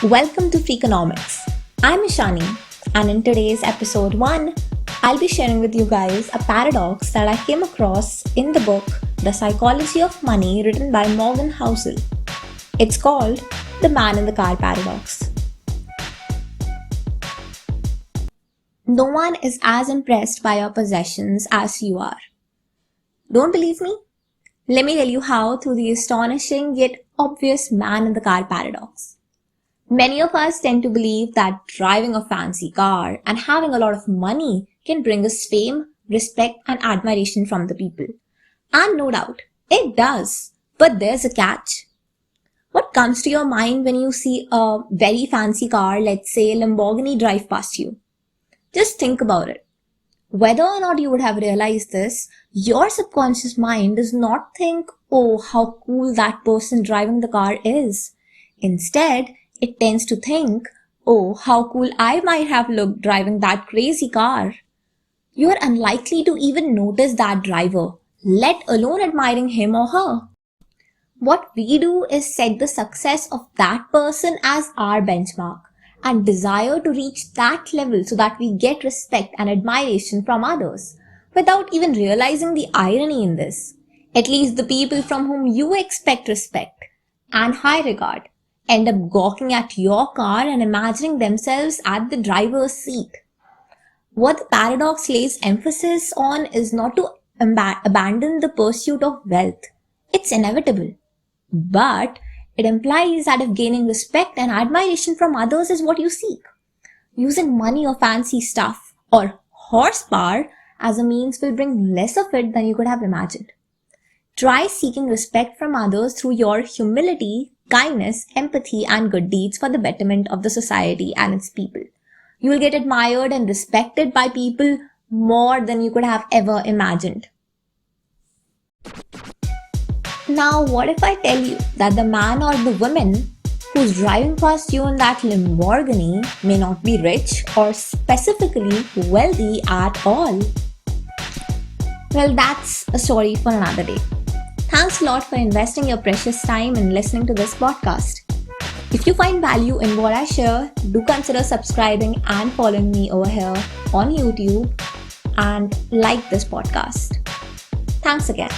Welcome to Freakonomics. I'm Ishani, and in today's episode 1, I'll be sharing with you guys a paradox that I came across in the book The Psychology of Money written by Morgan Housel. It's called The Man in the Car Paradox. No one is as impressed by your possessions as you are. Don't believe me? Let me tell you how through the astonishing yet obvious man in the car paradox. Many of us tend to believe that driving a fancy car and having a lot of money can bring us fame, respect, and admiration from the people. And no doubt, it does. But there's a catch. What comes to your mind when you see a very fancy car, let's say a Lamborghini, drive past you? Just think about it. Whether or not you would have realized this, your subconscious mind does not think, oh, how cool that person driving the car is. Instead, it tends to think, oh, how cool I might have looked driving that crazy car. You are unlikely to even notice that driver, let alone admiring him or her. What we do is set the success of that person as our benchmark and desire to reach that level so that we get respect and admiration from others, without even realizing the irony in this. At least the people from whom you expect respect and high regard end up gawking at your car and imagining themselves at the driver's seat. What the paradox lays emphasis on is not to abandon the pursuit of wealth. It's inevitable. But it implies that if gaining respect and admiration from others is what you seek, using money or fancy stuff or horsepower as a means will bring less of it than you could have imagined. Try seeking respect from others through your humility, kindness, empathy, and good deeds for the betterment of the society and its people. You will get admired and respected by people more than you could have ever imagined. Now, what if I tell you that the man or the woman who's driving past you in that Lamborghini may not be rich or specifically wealthy at all? Well, that's a story for another day. Thanks a lot for investing your precious time in listening to this podcast. If you find value in what I share, do consider subscribing and following me over here on YouTube and like this podcast. Thanks again.